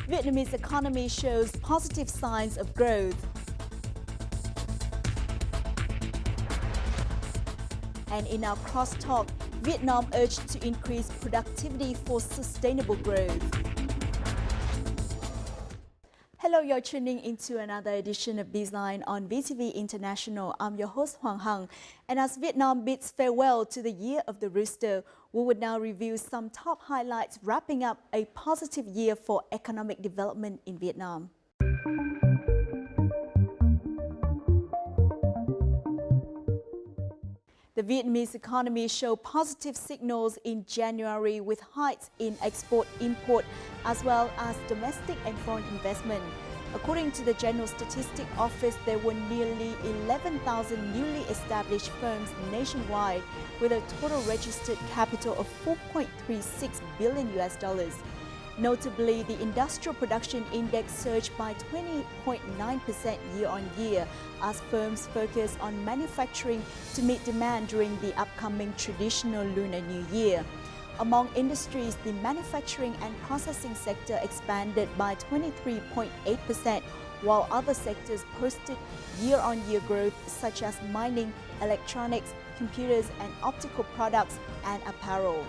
Vietnamese economy shows positive signs of growth. And in our crosstalk, Vietnam urged to increase productivity for sustainable growth. Hello, you're tuning into another edition of Bizline on VTV International. I'm your host Hoàng Hằng, and as Vietnam bids farewell to the Year of the Rooster, we would now review some top highlights wrapping up a positive year for economic development in Vietnam. The Vietnamese economy showed positive signals in January with heights in export-import as well as domestic and foreign investment. According to the General Statistics Office, there were nearly 11,000 newly established firms nationwide with a total registered capital of $4.36 billion. Notably, the Industrial Production Index surged by 20.9% year-on-year as firms focus on manufacturing to meet demand during the upcoming traditional Lunar New Year. Among industries, the manufacturing and processing sector expanded by 23.8%, while other sectors posted year-on-year growth such as mining, electronics, computers and optical products and apparel.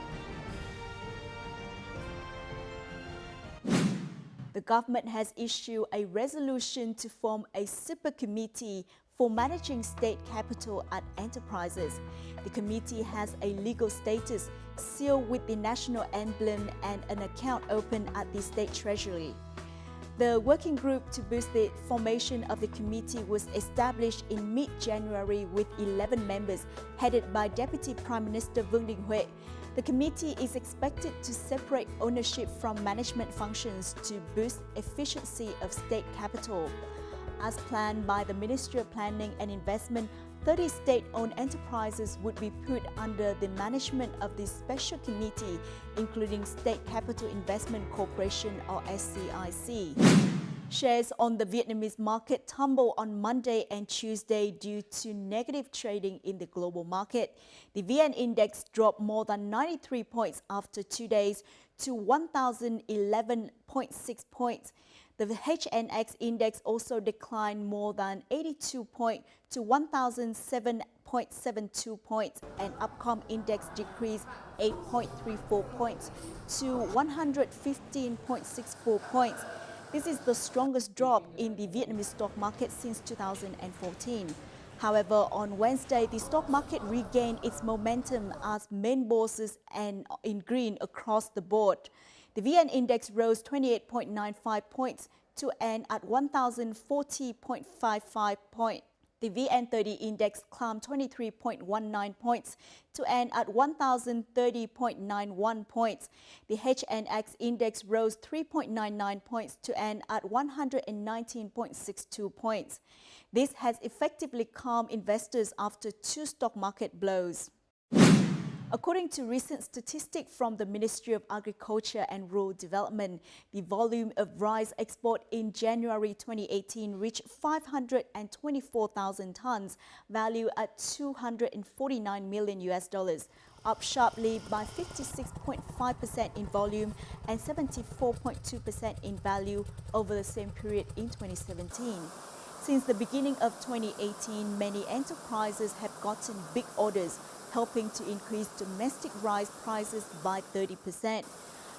The government has issued a resolution to form a super committee for managing state capital at enterprises. The committee has a legal status, sealed with the national emblem and an account open at the State Treasury. The working group to boost the formation of the committee was established in mid-January with 11 members, headed by Deputy Prime Minister Vương Đình Huệ. The committee is expected to separate ownership from management functions to boost efficiency of state capital. As planned by the Ministry of Planning and Investment, 30 state-owned enterprises would be put under the management of this special committee, including State Capital Investment Corporation or SCIC. Shares on the Vietnamese market tumbled on Monday and Tuesday due to negative trading in the global market. The VN Index dropped more than 93 points after 2 days to 1,011.6 points. The HNX Index also declined more than 82 points to 1,007.72 points, and Upcom Index decreased 8.34 points to 115.64 points. This is the strongest drop in the Vietnamese stock market since 2014. However, on Wednesday, the stock market regained its momentum as main bourses and in green across the board. The VN Index rose 28.95 points to end at 1,040.55 points. The VN30 Index climbed 23.19 points to end at 1,030.91 points. The HNX Index rose 3.99 points to end at 119.62 points. This has effectively calmed investors after two stock market blows. According to recent statistics from the Ministry of Agriculture and Rural Development, the volume of rice export in January 2018 reached 524,000 tons, valued at $249 million, up sharply by 56.5% in volume and 74.2% in value over the same period in 2017. Since the beginning of 2018, many enterprises have gotten big orders, helping to increase domestic rice prices by 30%.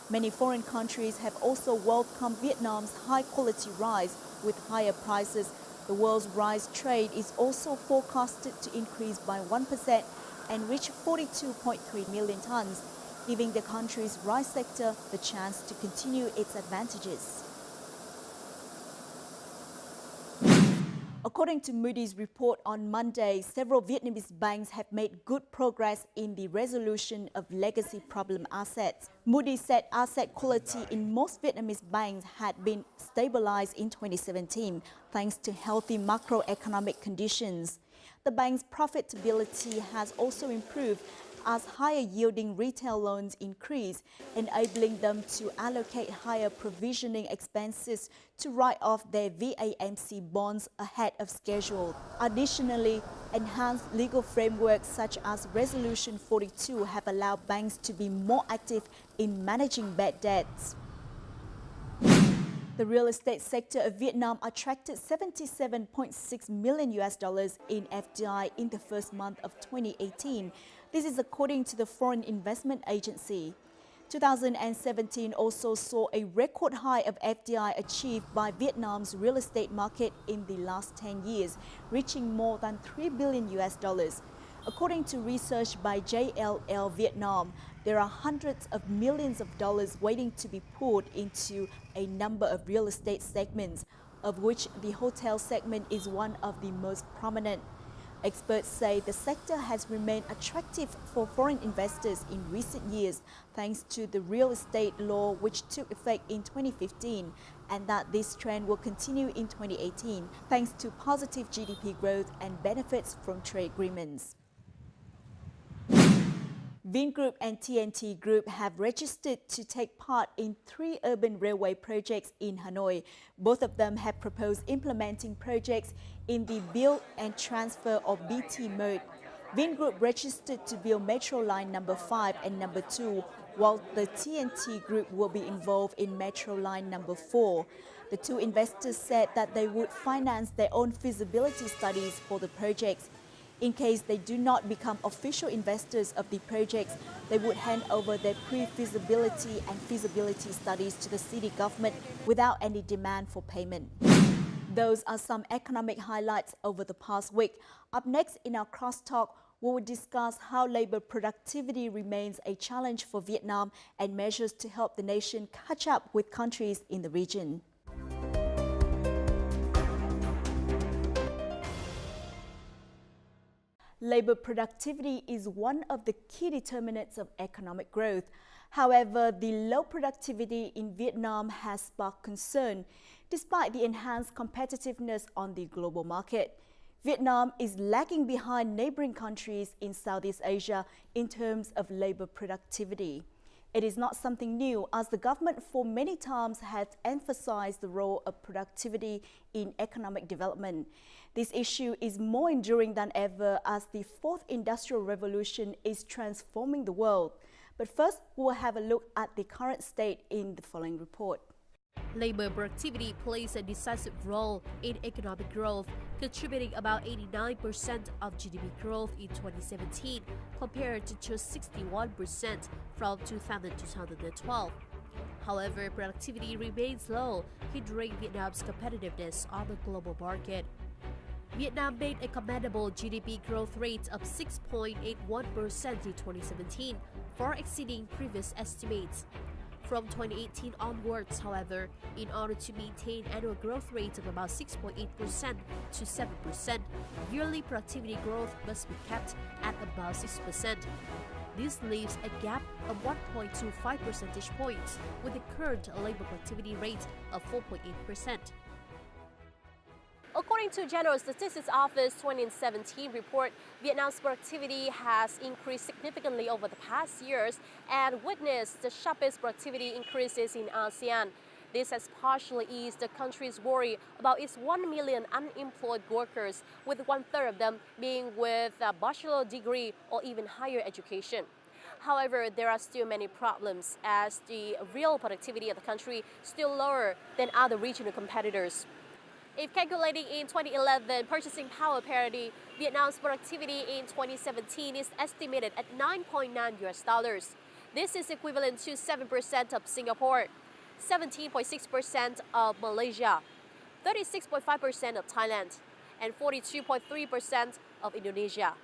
Many foreign countries have also welcomed Vietnam's high-quality rice with higher prices. The world's rice trade is also forecasted to increase by 1% and reach 42.3 million tons, giving the country's rice sector the chance to continue its advantages. According to Moody's report on Monday, several Vietnamese banks have made good progress in the resolution of legacy problem assets. Moody's said asset quality in most Vietnamese banks had been stabilized in 2017 thanks to healthy macroeconomic conditions. The bank's profitability has also improved as higher-yielding retail loans increase, enabling them to allocate higher provisioning expenses to write off their VAMC bonds ahead of schedule. Additionally, enhanced legal frameworks such as Resolution 42 have allowed banks to be more active in managing bad debts. The real estate sector of Vietnam attracted $77.6 million in FDI in the first month of 2018. This is according to the Foreign Investment Agency. 2017 also saw a record high of FDI achieved by Vietnam's real estate market in the last 10 years, reaching more than $3 billion. According to research by JLL Vietnam, there are hundreds of millions of dollars waiting to be poured into a number of real estate segments, of which the hotel segment is one of the most prominent. Experts say the sector has remained attractive for foreign investors in recent years thanks to the real estate law which took effect in 2015, and that this trend will continue in 2018 thanks to positive GDP growth and benefits from trade agreements. Vingroup and TNT Group have registered to take part in 3 urban railway projects in Hanoi. Both of them have proposed implementing projects in the build and transfer or BT mode. Vingroup registered to build Metro Line number 5 and number 2, while the TNT Group will be involved in Metro Line number 4. The 2 investors said that they would finance their own feasibility studies for the projects. In case they do not become official investors of the projects, they would hand over their pre-feasibility and feasibility studies to the city government without any demand for payment. Those are some economic highlights over the past week. Up next in our crosstalk, we will discuss how labor productivity remains a challenge for Vietnam and measures to help the nation catch up with countries in the region. Labor productivity is one of the key determinants of economic growth. However, the low productivity in Vietnam has sparked concern. Despite the enhanced competitiveness on the global market, Vietnam is lagging behind neighboring countries in Southeast Asia in terms of labor productivity. It is not something new, as the government for many times has emphasized the role of productivity in economic development. This issue is more enduring than ever as the 4th Industrial Revolution is transforming the world. But first, we will have a look at the current state in the following report. Labor productivity plays a decisive role in economic growth, contributing about 89% of GDP growth in 2017, compared to just 61% from 2000 to 2012. However, productivity remains low, hindering Vietnam's competitiveness on the global market. Vietnam made a commendable GDP growth rate of 6.81% in 2017, far exceeding previous estimates. From 2018 onwards, however, in order to maintain annual growth rates of about 6.8% to 7%, yearly productivity growth must be kept at about 6%. This leaves a gap of 1.25 percentage points with the current labor productivity rate of 4.8%. According to General Statistics Office 2017 report, Vietnam's productivity has increased significantly over the past years and witnessed the sharpest productivity increases in ASEAN. This has partially eased the country's worry about its 1 million unemployed workers, with 1/3 of them being with a bachelor's degree or even higher education. However, there are still many problems, as the real productivity of the country is still lower than other regional competitors. If calculating in 2011 purchasing power parity, Vietnam's productivity in 2017 is estimated at $9.9. This is equivalent to 7% of Singapore, 17.6% of Malaysia, 36.5% of Thailand, and 42.3% of Indonesia.